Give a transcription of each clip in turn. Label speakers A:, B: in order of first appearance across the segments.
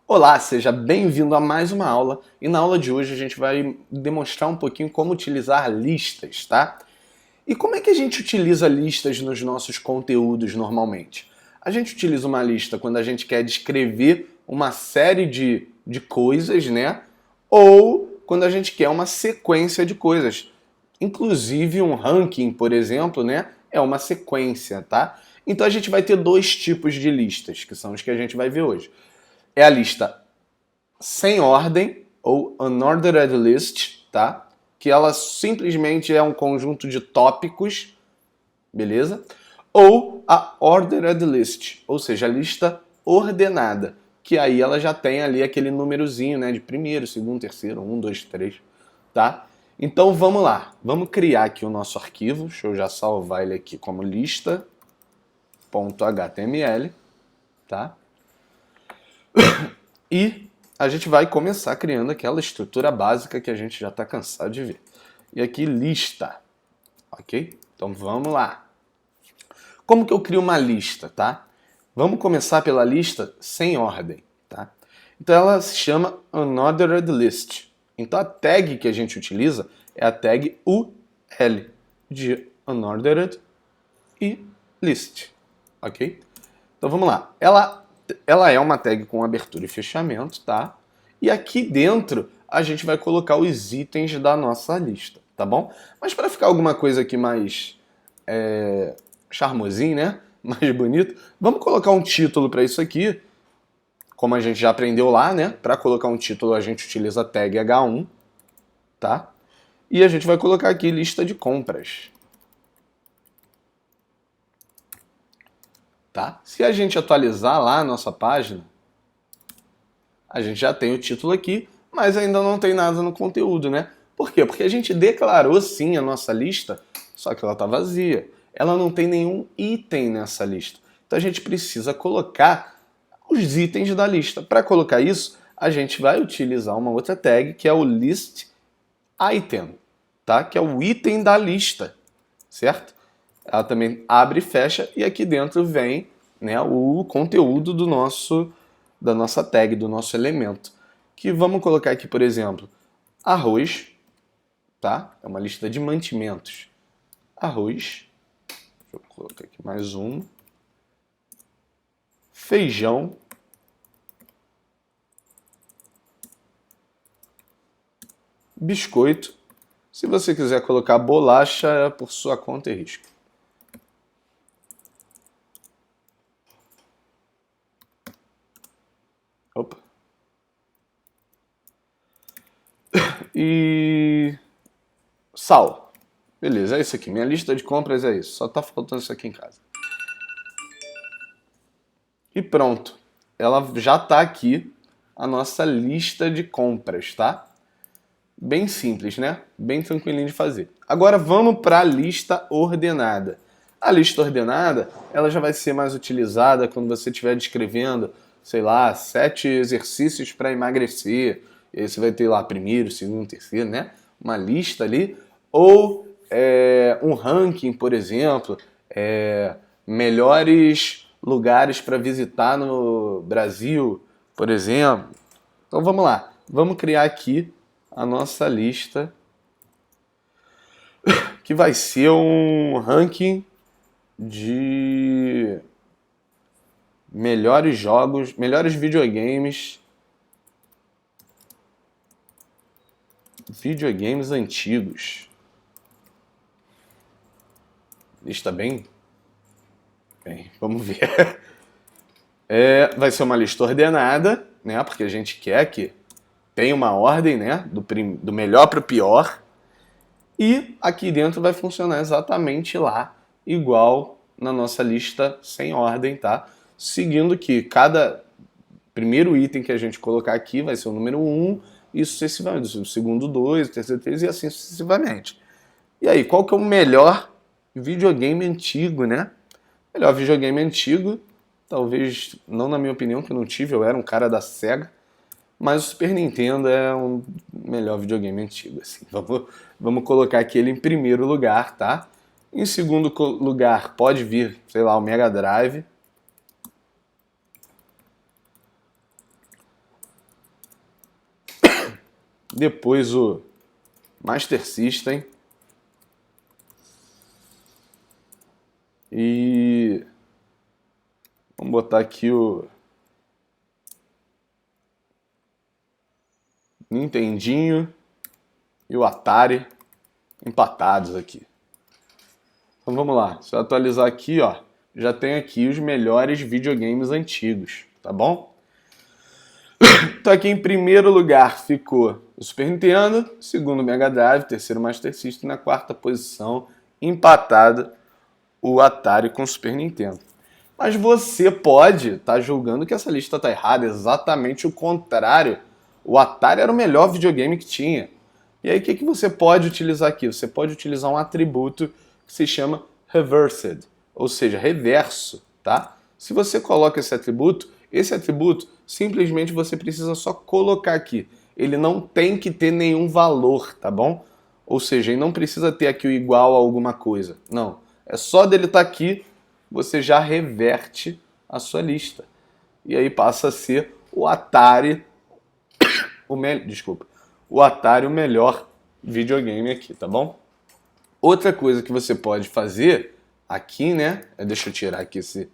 A: Olá, seja bem-vindo a mais uma aula e na aula de hoje a gente vai demonstrar um pouquinho como utilizar listas, tá? E como é que a gente utiliza listas nos nossos conteúdos normalmente? A gente utiliza uma lista quando a gente quer descrever uma série de coisas, né? Ou quando a gente quer uma sequência de coisas. Inclusive um ranking, por exemplo, né? É uma sequência, tá? Então a gente vai ter dois tipos de listas, que são os que a gente vai ver hoje. É a lista sem ordem, ou unordered list, tá? Que ela simplesmente é um conjunto de tópicos, beleza? Ou a ordered list, ou seja, a lista ordenada, que aí ela já tem ali aquele númerozinho, né, de primeiro, segundo, terceiro, um, dois, três, tá? Então vamos lá, vamos criar aqui o nosso arquivo, deixa eu já salvar ele aqui como lista.html, tá? E a gente vai começar criando aquela estrutura básica que a gente já está cansado de ver. E aqui, lista. Ok? Então vamos lá. Como que eu crio uma lista, tá? Vamos começar pela lista sem ordem, tá? Então ela se chama unordered list. Então a tag que a gente utiliza é a tag UL, de unordered e list. Ok? Então vamos lá. Ela é uma tag com abertura e fechamento, tá? E aqui dentro a gente vai colocar os itens da nossa lista, tá bom? Mas para ficar alguma coisa aqui mais charmosinho, né? Mais bonito, vamos colocar um título para isso aqui. Como a gente já aprendeu lá, né? Para colocar um título a gente utiliza a tag H1, tá? E a gente vai colocar aqui lista de compras. Tá? Se a gente atualizar lá a nossa página, a gente já tem o título aqui, mas ainda não tem nada no conteúdo, né? Por quê? Porque a gente declarou sim a nossa lista, só que ela está vazia. Ela não tem nenhum item nessa lista. Então a gente precisa colocar os itens da lista. Para colocar isso, a gente vai utilizar uma outra tag, que é o list item, tá? Que é o item da lista, certo? Ela também abre e fecha e aqui dentro vem, né, o conteúdo da nossa tag, do nosso elemento. Que vamos colocar aqui, por exemplo, arroz, tá? É uma lista de mantimentos. Arroz, deixa eu colocar aqui mais um. Feijão. Biscoito. Se você quiser colocar bolacha, é por sua conta e risco. Opa. E sal. Beleza, é isso aqui. Minha lista de compras é isso. Só tá faltando isso aqui em casa. E pronto. Ela já tá aqui a nossa lista de compras, tá? Bem simples, né? Bem tranquilinho de fazer. Agora vamos para a lista ordenada. A lista ordenada, ela já vai ser mais utilizada quando você estiver descrevendo, sei lá, 7 exercícios para emagrecer. E aí você vai ter lá primeiro, segundo, terceiro, né? Uma lista ali. Ou um ranking, por exemplo, melhores lugares para visitar no Brasil, por exemplo. Então vamos lá. Vamos criar aqui a nossa lista, que vai ser um ranking de melhores jogos, melhores videogames antigos. Lista bem, vamos ver. Vai ser uma lista ordenada, né? Porque a gente quer que tenha uma ordem, né? Do melhor para o pior. E aqui dentro vai funcionar exatamente lá, igual na nossa lista sem ordem, tá? Seguindo que cada primeiro item que a gente colocar aqui vai ser o número 1 e sucessivamente, o segundo 2, o terceiro 3 e assim sucessivamente. E aí, qual que é o melhor videogame antigo, né? Melhor videogame antigo, talvez, não na minha opinião, que eu não tive, eu era um cara da Sega, mas o Super Nintendo é um melhor videogame antigo, assim. Vamos colocar aqui ele em primeiro lugar, tá? Em segundo lugar pode vir, sei lá, o Mega Drive. depois o Master System e vamos botar aqui o Nintendinho e o Atari empatados aqui. Então vamos lá, se eu atualizar aqui, ó, já tem aqui os melhores videogames antigos, tá bom? Então aqui em primeiro lugar ficou o Super Nintendo, segundo o Mega Drive, terceiro Master System, na quarta posição, empatado o Atari com o Super Nintendo. Mas você pode estar julgando que essa lista está errada, exatamente o contrário. O Atari era o melhor videogame que tinha. E aí o que você pode utilizar aqui? Você pode utilizar um atributo que se chama reversed, ou seja, reverso, tá? Se você coloca esse atributo simplesmente você precisa só colocar aqui. Ele não tem que ter nenhum valor, tá bom? Ou seja, ele não precisa ter aqui o igual a alguma coisa. Não, é só dele estar aqui, você já reverte a sua lista. E aí passa a ser o Atari, o Atari o melhor videogame aqui, tá bom? Outra coisa que você pode fazer aqui, né? Deixa eu tirar aqui esse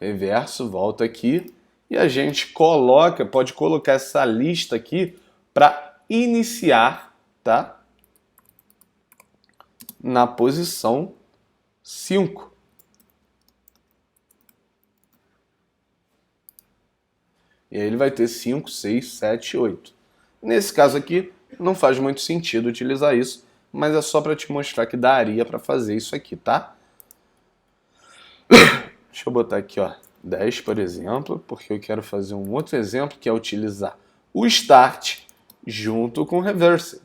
A: reverso, volta aqui. E a gente pode colocar essa lista aqui para iniciar, tá? Na posição 5. E aí ele vai ter 5, 6, 7, 8. Nesse caso aqui, não faz muito sentido utilizar isso, mas é só para te mostrar que daria para fazer isso aqui, tá? Deixa eu botar aqui, ó, 10, por exemplo, porque eu quero fazer um outro exemplo, que é utilizar o Start junto com o Reverse.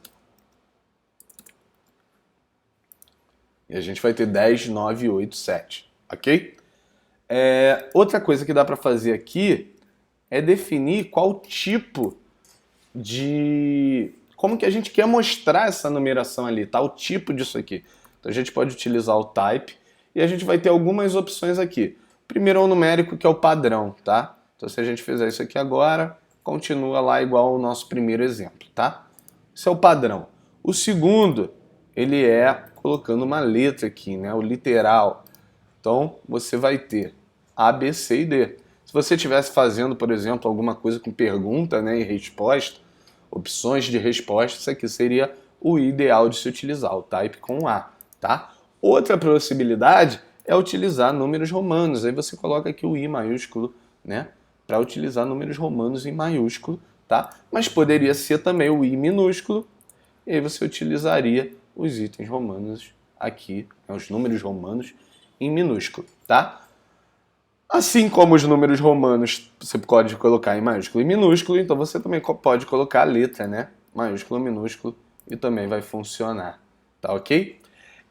A: E a gente vai ter 10, 9, 8, 7, ok? Outra coisa que dá para fazer aqui é definir qual tipo de... Como que a gente quer mostrar essa numeração ali, tá? O tipo disso aqui. Então a gente pode utilizar o type e a gente vai ter algumas opções aqui. Primeiro é o numérico, que é o padrão, tá? Então se a gente fizer isso aqui agora, continua lá igual ao nosso primeiro exemplo, tá? Isso é o padrão. O segundo, ele é colocando uma letra aqui, né? O literal. Então você vai ter A, B, C e D. Se você estivesse fazendo, por exemplo, alguma coisa com pergunta, né, e resposta, opções de resposta, isso aqui seria o ideal de se utilizar, o type com A, tá? Outra possibilidade é utilizar números romanos. Aí você coloca aqui o I maiúsculo, né, para utilizar números romanos em maiúsculo, tá? Mas poderia ser também o I minúsculo, e aí você utilizaria os itens romanos aqui, né, os números romanos em minúsculo, tá? Assim como os números romanos você pode colocar em maiúsculo e minúsculo, então você também pode colocar a letra, né? Maiúsculo, minúsculo, e também vai funcionar, tá ok?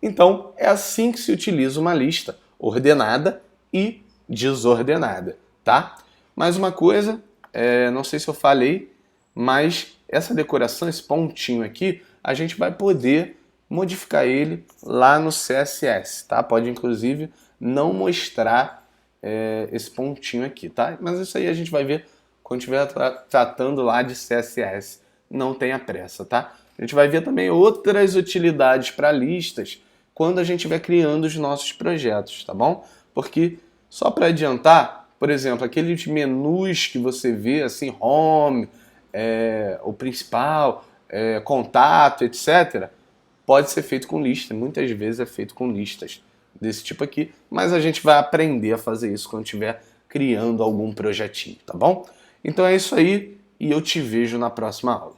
A: Então, é assim que se utiliza uma lista ordenada e desordenada, tá? Mais uma coisa, não sei se eu falei, mas essa decoração, esse pontinho aqui, a gente vai poder modificar ele lá no CSS, tá? Pode, inclusive, não mostrar esse pontinho aqui, tá? Mas isso aí a gente vai ver quando estiver tratando lá de CSS. Não tenha pressa, tá? A gente vai ver também outras utilidades para listas quando a gente estiver criando os nossos projetos, tá bom? Porque, só para adiantar, por exemplo, aqueles menus que você vê, assim, home, o principal, contato, etc., pode ser feito com lista. Muitas vezes é feito com listas desse tipo aqui, mas a gente vai aprender a fazer isso quando estiver criando algum projetinho, tá bom? Então é isso aí e eu te vejo na próxima aula.